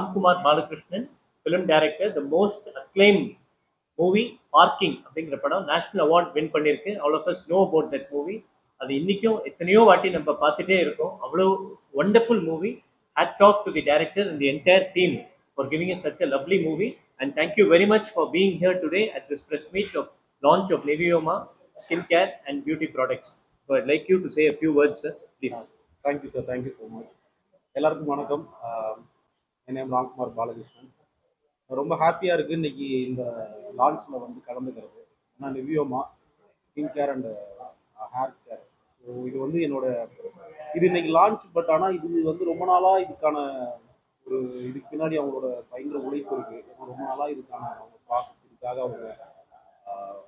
Ramkumar Balakrishnan, film director, the most acclaimed movie parking அப்படிங்கிற படம் national award win பண்ணியிருக்கு. All of us know about that movie. அது இன்னைக்கும் எத்தனையோ வாட்டி நம்ம பார்த்துட்டே இருக்கோம். அவ்வளோ wonderful movie. Hats off to the director and the entire team for giving us such a lovely movie. And thank you very much for being here today at this press meet of launch of Nivioma skincare and beauty products. So I'd like you to say a few words, sir, please. Thank you, sir. Thank you so much. எல்லாருக்கும் வணக்கம். என் name Ramkumar Balakrishnan. ரொம்ப ஹாப்பியாக இருக்குது இன்றைக்கி இந்த லான்ச்சில் வந்து கலந்துக்கிறது. ஏன்னா Niviyoma skin care and hair care. So இது வந்து இது இன்னைக்கு லான்ச். பட் ஆனால் இது வந்து ரொம்ப நாளாக இதுக்கான இதுக்கு பின்னாடி அவங்களோட பயங்கர உழைப்பு இருக்குது. ரொம்ப நாளாக இதுக்கான அவங்க ப்ராசஸ் இதுக்காக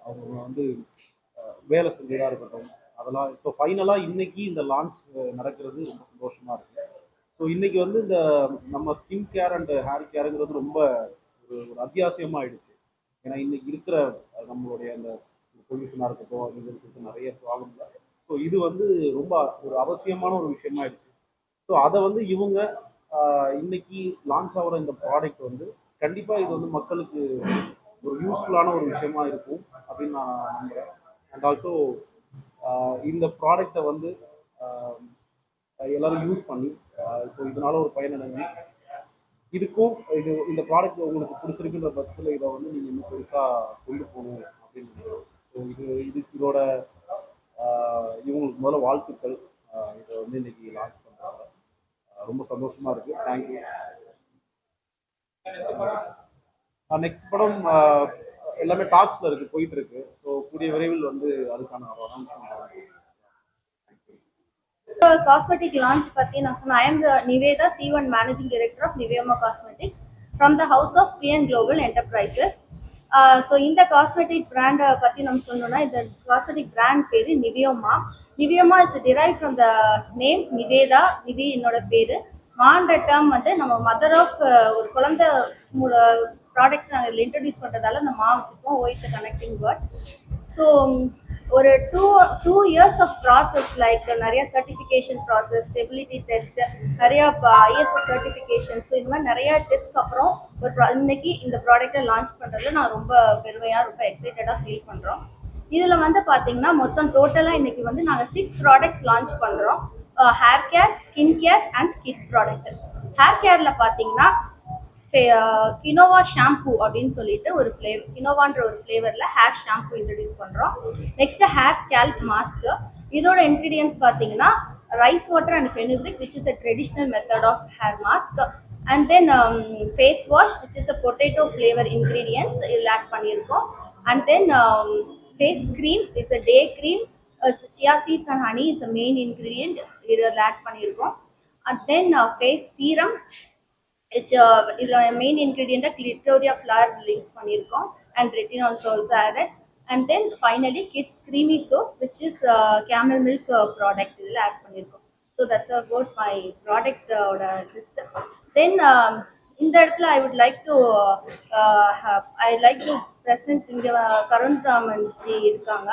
அவங்க வந்து வேலை செஞ்சதாக இருக்கட்டும் அதெல்லாம். ஸோ ஃபைனலாக இன்னைக்கு இந்த லான்ச் நடக்கிறது ரொம்ப சந்தோஷமாக இருக்குது. ஸோ இன்றைக்கி வந்து இந்த நம்ம ஸ்கின் கேர் அண்ட் ஹேர் கேருங்கிறது ரொம்ப ஒரு அத்தியாவசியமாக ஆயிடுச்சு. ஏன்னா இன்றைக்கி இருக்கிற நம்மளுடைய அந்த பொல்யூஷனாக இருக்கட்டும் அப்படின்னு சொல்லிட்டு நிறைய ப்ராப்ளம். ஸோ இது வந்து ரொம்ப ஒரு அவசியமான ஒரு விஷயமா ஆயிடுச்சு. ஸோ அதை வந்து இவங்க இன்னைக்கு லான்ச் ஆகிற இந்த ப்ராடக்ட் வந்து கண்டிப்பாக இது வந்து மக்களுக்கு ஒரு யூஸ்ஃபுல்லான ஒரு விஷயமா இருக்கும் அப்படின்னு நான் நம்புகிறேன். அண்ட் ஆல்சோ இந்த ப்ராடக்டை வந்து எல்லோரும் யூஸ் பண்ணி ஸோ இதனால ஒரு பயனடைங்க. இதுக்கும் இந்த ப்ராடக்ட் உங்களுக்கு பிடிச்சிருக்குன்ற பட்சத்தில் இதை வந்து நீங்கள் இன்னும் பெருசாக கொண்டு போகணும் அப்படின்னு நினைக்கிறேன். ஸோ இதோட இவங்களுக்கு முதல்ல வாழ்த்துக்கள். இதை வந்து இன்னைக்கு லான்ச் பண்ணுறாங்க. ரொம்ப சந்தோஷமாக இருக்குது. தேங்க்யூ. நெக்ஸ்ட் படம் எல்லாமே டாக்ஸில் இருக்குது, போயிட்டுருக்கு. ஸோ கூடிய விரைவில் வந்து அதுக்கான அனௌன்ஸ்மெண்ட். Cosmetic launch பத்தி நான் சொன்னேன். I am the Niveda C1 Managing Director of Nivioma Cosmetics from the House of PN Global Enterprises. So இந்த காஸ்மெட்டிக் பிராண்டை பற்றி நம்ம சொன்னோம்னா இந்த காஸ்மெட்டிக் பிராண்ட் பேர் Niviyoma. Niviyoma is drive from the name Nivetha. Nivi என்னோட பேர். மான்ற டேர்ம் வந்து நம்ம மதர் ஆஃப் ஒரு குழந்தை ப்ராடக்ட்ஸ் நாங்கள் இன்ட்ரடியூஸ் பண்ணுறதால அந்த மா வச்சுருக்கோம். ஓய்ஸ் கனெக்டிங் வேர்ட். ஸோ ஒரு two years of process like நிறைய சர்டிஃபிகேஷன் ப்ராசஸ், ஸ்டெபிலிட்டி டெஸ்ட், நிறையா ஐஎஸ்ஓ சர்டிஃபிகேஷன். ஸோ இந்த மாதிரி நிறையா டெஸ்ட்க்கு அப்புறம் இன்னைக்கு இந்த ப்ராடக்டை லான்ச் பண்ணுறதுல நான் ரொம்ப பெருமையாக ரொம்ப எக்ஸைட்டடாக ஃபீல் பண்ணுறோம். இதில் வந்து பார்த்தீங்கன்னா மொத்தம் டோட்டலாக இன்னைக்கு வந்து நாங்கள் 6 ப்ராடக்ட்ஸ் லான்ச் பண்ணுறோம். Hair care, skin care and kids product. Hair கேரில் பார்த்தீங்கன்னா கினோவா ஷாம்பூ அப்படின்னு சொல்லிட்டு ஒரு ஃப்ளேவர், கினோவான்ற ஒரு ஃப்ளேவரில் ஹேர் ஷாம்பூ இன்ட்ரடியூஸ் பண்ணுறோம். Next hair scalp mask. இதோட இன்க்ரீடியன்ஸ் பார்த்தீங்கன்னா rice water and fenugreek which is a traditional method of hair mask. And then face wash which is a potato flavour ingredients இதில் add பண்ணியிருக்கோம். And then face cream it's a day cream. Chia seeds and honey it's a main ingredient இதில் add பண்ணியிருக்கோம். And then face serum இதில் main இன்க்ரீடியண்ட்டாக clitoria flower use பண்ணியிருக்கோம். And retinols also added. And then finally kids creamy soap which is camel milk product இதில் add பண்ணியிருக்கோம். So that's about my ப்ராடக்டோட list. Then இந்த இடத்துல I like to present இங்கே கருண் ராமன்ஜி இருக்காங்க.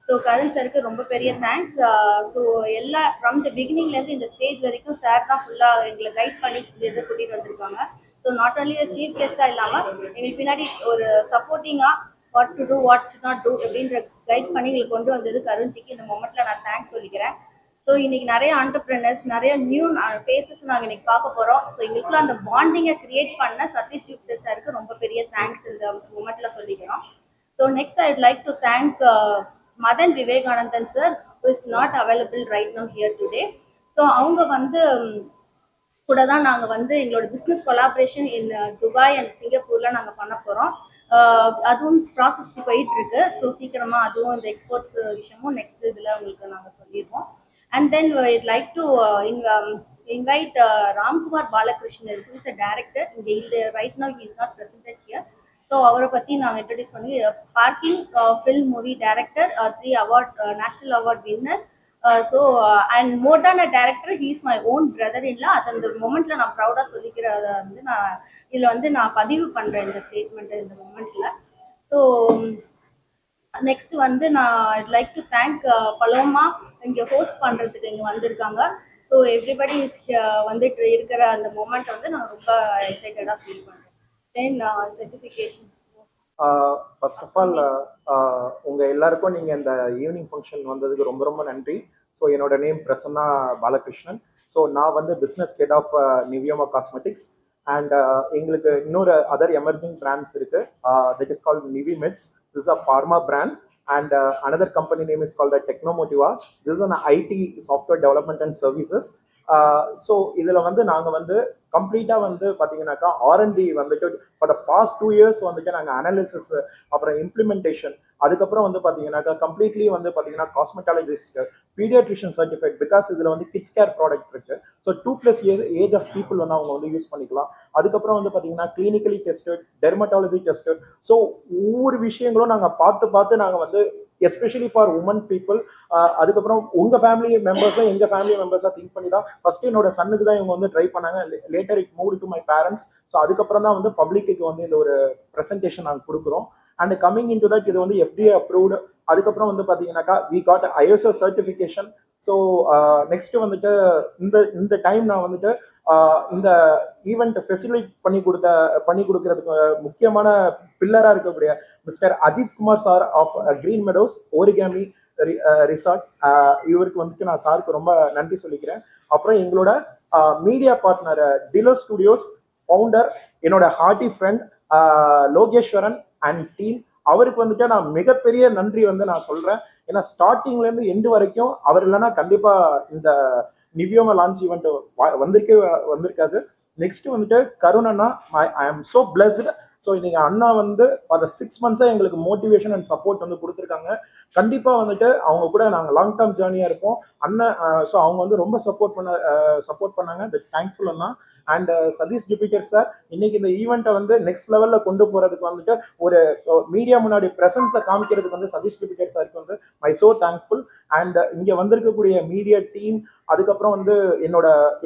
ஸோ கருண் சாருக்கு ரொம்ப பெரிய தேங்க்ஸ். ஸோ எல்லா ஃப்ரம் த பிகினிங்லேருந்து இந்த ஸ்டேஜ் வரைக்கும் சார் தான் ஃபுல்லாக எங்களை கைட் பண்ணி இதை கூட்டிகிட்டு வந்திருக்காங்க. ஸோ நாட் ஓன்லி சீஃப் கெஸ்டாக இல்லாமல் எங்களுக்கு பின்னாடி ஒரு சப்போர்ட்டிங்காக what to do what should not do அப்படின்ற கைட் பண்ணி எங்களுக்கு கொண்டு வந்தது கருண்ஜிக்கு இந்த மொமெண்ட்டில் நான் தேங்க்ஸ் சொல்லிக்கிறேன். ஸோ இன்றைக்கி நிறைய ஆண்டர்ப்ரனர்ஸ், நிறைய நியூ ஃபேஸஸ் நாங்கள் இன்றைக்கி பார்க்க போகிறோம். ஸோ எங்களுக்குள்ள அந்த பாண்டிங்கை க்ரியேட் பண்ண சதீஷ் யுக்தே சாருக்கு ரொம்ப பெரிய தேங்க்ஸ் இந்த மொமெண்ட்டில் சொல்லிக்கிறோம். So next I would like to thank Madan Vivekanandan sir who is not available right now here today. So அவங்க வந்து கூட தான் நாங்கள் வந்து எங்களோட business collaboration in Dubai and சிங்கப்பூரில் நாங்கள் பண்ண போகிறோம். அதுவும் ப்ராசஸ் போயிட்டுருக்கு. ஸோ சீக்கிரமாக அதுவும் இந்த எக்ஸ்போர்ட்ஸ் விஷயமும் நெக்ஸ்ட் இதில் உங்களுக்கு நாங்கள் சொல்லியிருக்கோம். And then I'd like to invite Ramkumar Balakrishnan who is a director. இங்கே right now he is not presented here. So அவரை பற்றி நாங்கள் இன்ட்ரடியூஸ் பண்ணி parking film movie director, 3 award national award winner. So and more than a director he is my own brother in law. அது அந்த மொமெண்ட்டில் நான் ப்ரௌடாக சொல்லிக்கிறத வந்து நான் இதில் வந்து நான் பதிவு பண்ணுறேன் இந்த ஸ்டேட்மெண்ட்டு இந்த மொமெண்ட்டில். ஸோ நெக்ஸ்ட் வந்து நான் I'd like to thank பலோமா இங்கே ஹோஸ்ட் பண்ணுறதுக்கு இங்கே வந்திருக்காங்க. ஸோ எவ்ரிபடி இஸ் வந்துட்டு இருக்கிற அந்த மொமெண்ட் வந்து நான் ரொம்ப எக்ஸைட்டடாக ஃபீல் பண்ணுறேன். தென் சர்டிஃபிகேஷன். ஃபர்ஸ்ட் ஆஃப் ஆல் உங்கள் எல்லாருக்கும் நீங்கள் இந்த ஈவினிங் ஃபங்க்ஷன் வந்ததுக்கு ரொம்ப ரொம்ப நன்றி. ஸோ என்னோட நேம் பிரசன்னா பாலகிருஷ்ணன். ஸோ நான் வந்து business head of Niviyoma cosmetics and எங்களுக்கு இன்னொரு அதர் எமர்ஜிங் பிராண்ட்ஸ் இருக்குது. That is called Nivi meds. This is a pharma brand and another company name is called Technomotiva. This is an IT software development and services. So இதில் வந்து நாங்கள் வந்து கம்ப்ளீட்டாக வந்து பார்த்தீங்கன்னாக்கா ஆர்என்டி வந்துட்டு ஃபார் த பாஸ்ட் 2 years வந்துட்டு நாங்கள் அனாலிசிஸ், அப்புறம் இம்ப்ளிமெண்டேஷன், அதுக்கப்புறம் வந்து பார்த்தீங்கன்னாக்கா கம்ப்ளீட்லி வந்து பார்த்தீங்கன்னா காஸ்மெட்டாலஜிஸ்ட், பீடியாட்ரிஷியன் சர்டிஃபைட், பிகாஸ் இதில் வந்து கிட்ஸ் கேர் ப்ராடக்ட் இருக்குது. So 2+ years age of people வந்து அவங்க வந்து யூஸ் பண்ணிக்கலாம். அதுக்கப்புறம் வந்து பார்த்தீங்கன்னா clinically tested, dermatology tested. So ஒவ்வொரு விஷயங்களும் நாங்கள் பார்த்து நாங்கள் வந்து எஸ்பெஷலி ஃபார் உமன் பீப்புள். அதுக்கப்புறம் உங்கள் ஃபேமிலி மெம்பர்ஸை எங்கள் ஃபேமிலி மெம்பர்ஸாக திங்க் பண்ணி தான் ஃபஸ்ட்டு என்னோட சன்னுக்கு தான் இவங்க வந்து ட்ரை பண்ணாங்க. Later it move to my parents. So அதுக்கப்புறம் தான் வந்து பப்ளிக்கு வந்து இந்த ஒரு ப்ரெசன்டேஷன் நாங்கள் கொடுக்குறோம். And coming into that இது வந்து FDA அப்ரூவ்டு. அதுக்கப்புறம் வந்து பார்த்தீங்கன்னாக்கா we got ISO certification. So next வந்துட்டு இந்த டைம் நான் வந்துட்டு இந்த ஈவெண்ட் ஃபெசிலிட் பண்ணி கொடுக்கறதுக்கு முக்கியமான பில்லராக இருக்கக்கூடிய mister Ajith Kumar sir of green meadows origami resort, இவருக்கு வந்துட்டு நான் சாருக்கு ரொம்ப நன்றி சொல்லிக்கிறேன். அப்புறம் எங்களோட media partner Dilo studios founder, என்னோட hearty friend Lokeswaran and team, அவருக்கு வந்துட்டு நான் மிகப்பெரிய நன்றி வந்து நான் சொல்கிறேன். ஏன்னா ஸ்டார்டிங்லேருந்து எண்டு வரைக்கும் அவர் இல்லைன்னா கண்டிப்பாக இந்த நிவியோமா லான்ச் ஈவெண்ட் வந்திருக்காது. நெக்ஸ்ட் வந்துட்டு கருண் அண்ணா, ஐ ஆம் ஸோ பிளஸ்டு. ஸோ இன்னைக்கு அண்ணா வந்து ஃபார் த 6 months எங்களுக்கு மோட்டிவேஷன் அண்ட் சப்போர்ட் வந்து கொடுத்துருக்காங்க. கண்டிப்பாக வந்துட்டு அவங்க கூட நாங்கள் லாங் டேர்ம் ஜேர்னியாக இருப்போம் அண்ணன். ஸோ அவங்க வந்து ரொம்ப சப்போர்ட் பண்ணாங்க. தட் தேங்க்ஃபுல் அண்ணா. அண்ட் சதீஷ் ஜூபிட்டர் சார், இன்னைக்கு இந்த ஈவெண்ட்டை வந்து நெக்ஸ்ட் லெவலில் கொண்டு போகிறதுக்கு வந்துட்டு ஒரு மீடியா முன்னாடி ப்ரெசன்ஸை காமிக்கிறதுக்கு வந்து சதீஷ் ஜூபிட்டர் சாருக்கு வந்து மை ஸோ தேங்க்ஃபுல். அண்ட் இங்கே வந்திருக்கக்கூடிய மீடியா டீம், அதுக்கப்புறம் வந்து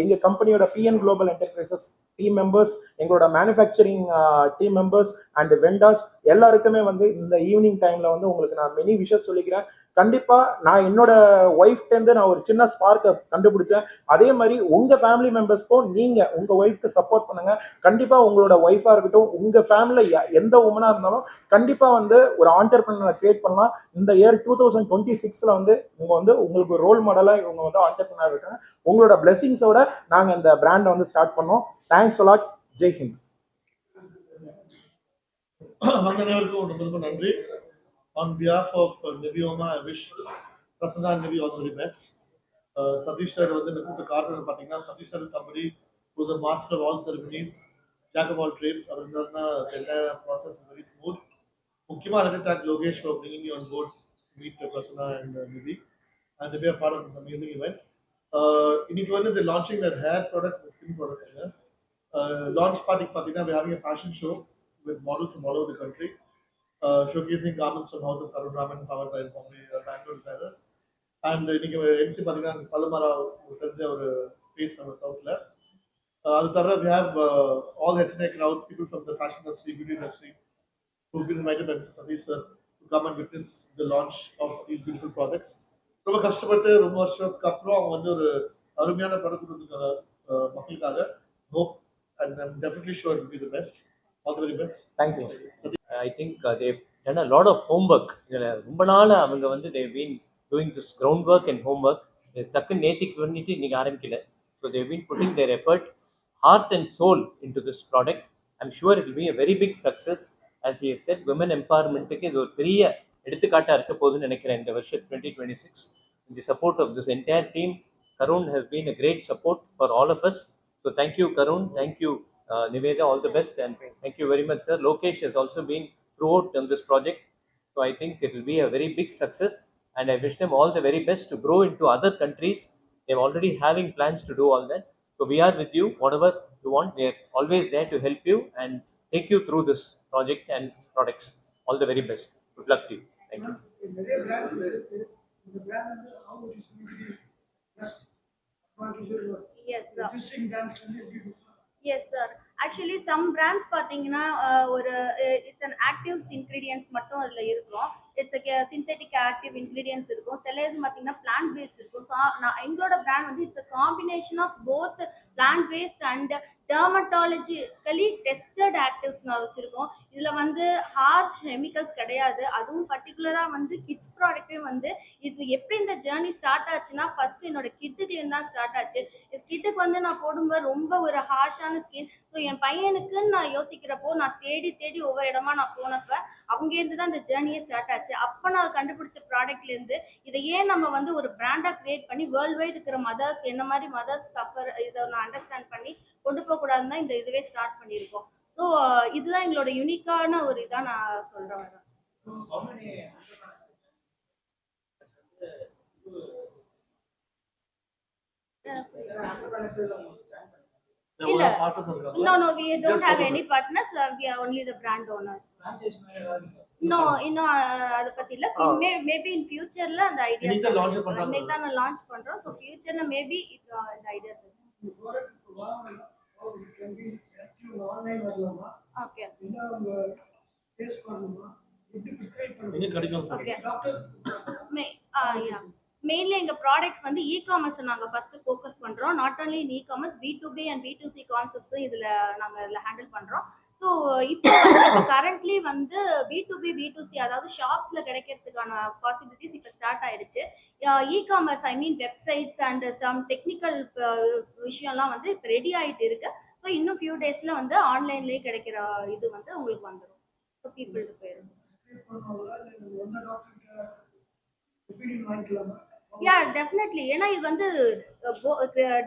எங்கள் கம்பெனியோட PN global enterprises team members, எங்களோட manufacturing team members and vendors எல்லாருக்குமே வந்து இந்த ஈவினிங் டைமில் வந்து உங்களுக்கு நான் மெனி விஷஸ் சொல்லிக்கிறேன். கண்டிப்பாக நான் என்னோட ஒய்ஃப்டேருந்து நான் ஒரு சின்ன ஸ்பார்க்கை கண்டுபிடிச்சேன். அதே மாதிரி உங்கள் ஃபேமிலி மெம்பர்ஸ்க்கும் நீங்கள் உங்கள் ஒய்ஃப்க்கு சப்போர்ட் பண்ணுங்கள். கண்டிப்பாக உங்களோட ஒய்ஃபாக இருக்கட்டும், உங்கள் ஃபேமிலியில் எந்த உமனாக இருந்தாலும் கண்டிப்பாக வந்து ஒரு ஆண்டர்பிரினரை கிரியேட் பண்ணலாம். இந்த இயர் 2026 வந்து உங்களுக்கு ரோல் மாடலாக இவங்க வந்து ஆண்டர்பிரினர் இருக்காங்க. உங்களோட பிளெஸிங்ஸோட நாங்கள் இந்த பிராண்டை வந்து ஸ்டார்ட் பண்ணோம். Thanks a lot. Jai Hind. அனைவருக்கும் நன்றி. On behalf of Nivioma, I wish Prasanna and Nivi all the very best. Satish sir வந்து இந்த கூட்ட காரணம் பார்த்தீங்கன்னா, Satish sir is somebody who is a master of all ceremonies, jack of all trades. அவர் இருந்தாருன்னா the entire process is very smooth. முக்கியமாக let me thank Logesh for bringing me on board to meet Prasanna and Nivi and to be a part of this amazing event. இன்னைக்கு வந்து the launching their hair product, the skin products. Launch party பார்த்தீங்கன்னா we're having a fashion show with models from all over the country. Showcasing garments from House of Karun Raman, powered by Bombay Bangalore designers. And இன்னைக்கு MC பார்த்தீங்கன்னா பல்லமரா தெரிஞ்ச ஒரு face நம்ம சவுத்தில். அது தவிர we have all HNA crowds, people from the fashion industry, beauty industry, who've been invited by Mr. Satish sir to come and witness the launch of these beautiful products. ரொம்ப கஷ்டப்பட்டு ரொம்ப வருஷத்துக்கு அப்புறம் அவங்க வந்து ஒரு அருமையான ப்ராடக்ட் கொடுத்துருக்காங்க மக்களுக்காக. Hope and I'm definitely sure it will be the best. All the very best. Thank you. I think they've done a lot of homework. ரொம்ப நாள் அவங்க வந்து they've been doing this groundwork and homework. டக்குன்னு நேத்திக்கு பண்ணிட்டு இன்னைக்கு ஆரம்பிக்கல. So they've been putting their effort, heart and soul into this product. I'm sure it will be a very big success. As he has said, women empowerment-க்கு இது ஒரு பெரிய எடுத்துக்காட்டாக இருக்க போகுதுன்னு நினைக்கிறேன் இந்த வருஷம் 2026. In the support of this entire team, Karun has been a great support for all of us. So thank you Karun, thank you Niveda, all the best, and thank you very much sir. Lokesh has also been throughout on this project. So I think it will be a very big success, and I wish them all the very best to grow into other countries. They're already having plans to do all that. So we are with you, whatever you want. We are always there to help you and take you through this project and products. All the very best. Good luck to you. Thank you. Yes sir. Yes sir. Actually some brands பார்த்தீங்கன்னா ஒரு it's an actives ingredients மட்டும் அதில் இருக்கும். It's synthetic active ingredients இருக்கும், சில இது பார்த்தீங்கன்னா plant based இருக்கும். ஸோ நான் எங்களோட பிராண்ட் வந்து it's combination of both plant based and dermatologically tested actives நான் வச்சிருக்கோம். இதுல வந்து ஹார்ஷ் கெமிக்கல்ஸ் கிடையாது. அதுவும் பர்டிகுலரா வந்து கிட்ஸ் ப்ராடக்ட்டும் வந்து இது எப்படி இந்த ஜேர்னி ஸ்டார்ட் ஆச்சுன்னா ஃபர்ஸ்ட் என்னோட கிட்டுக்குலேருந்து தான் ஸ்டார்ட் ஆச்சு. கிட்டுக்கு வந்து நான் போடும்போது ரொம்ப ஒரு ஹார்ஷான ஸ்கின். ஸோ என் பையனுக்குன்னு நான் யோசிக்கிறப்போ நான் தேடி தேடி ஒவ்வொரு இடமா நான் போனப்ப அங்கேருந்து தான் இந்த ஜேர்னியே ஸ்டார்ட் ஆச்சு. அப்போ நான் கண்டுபிடிச்ச ப்ராடக்ட்லேருந்து இதை ஏன் நம்ம வந்து ஒரு பிராண்டாக கிரியேட் பண்ணி வேர்ல்டு வைட் இருக்கிற மதர்ஸ் என்ன மாதிரி மதர்ஸ் சஃபர் இதை நான் அண்டர்ஸ்டாண்ட் பண்ணி கொண்டு போகக்கூடாதுன்னு தான் இந்த இதுவே ஸ்டார்ட் பண்ணியிருக்கோம். ஸோ இதுதான் எங்களோட யூனிக்கான ஒரு இதாக நான் சொல்கிறேன். இல்ல, பார்ட்னர்ஸ் இருக்காங்க. no, we don't have any partners. We are only the brand owner. No, இன்னும் அதை பத்தி இல்ல. மேபி இன் ஃபியூச்சர்ல அந்த ஐடியா இன்னைக்கு தான் launch பண்றாங்க. இன்னைக்கு தான் நான் லான்ச் பண்றோம். ஸோ ஃபியூச்சர்ல மேபி இந்த ஐடியா ஓகே எங்க கிடைக்கும்? ஓகே மெயின்லி எங்க ப்ராடக்ட்ஸ் வந்து இ-காமர்ஸ் நாங்க ஃபர்ஸ்ட் ஃபோக்கஸ் பண்றோம். Not only in e-commerce, B2B and B2C கான்செப்ட்ஸும் இதுல ஹேண்டில் பண்றோம். ஸோ இப்போ கரண்ட்லி வந்து B2B B2C அதாவது ஷாப்ஸ்ல கிடைக்கிறதுக்கான பாசிபிலிட்டிஸ் இப்போ ஸ்டார்ட் ஆயிடுச்சு. E-commerce I mean websites and some technical விஷயம்லாம் வந்து இப்போ ரெடி ஆயிட்டு இருக்கு. ஸோ இன்னும் ஃபியூ டேஸ்ல வந்து ஆன்லைன்லயே கிடைக்கிற இது வந்து உங்களுக்கு வந்துடும். ஸோ பீப்புளுக்கு போயிடும். Yeah definitely. ஏன்னா இது வந்து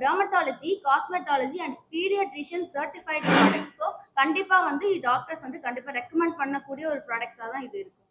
dermatology, cosmetology and paediatrician certified product. So கண்டிப்பாக வந்து டாக்டர்ஸ் வந்து கண்டிப்பாக ரெக்கமெண்ட் பண்ணக்கூடிய ஒரு ப்ராடக்ட்ஸாக தான் இது இருக்கும்.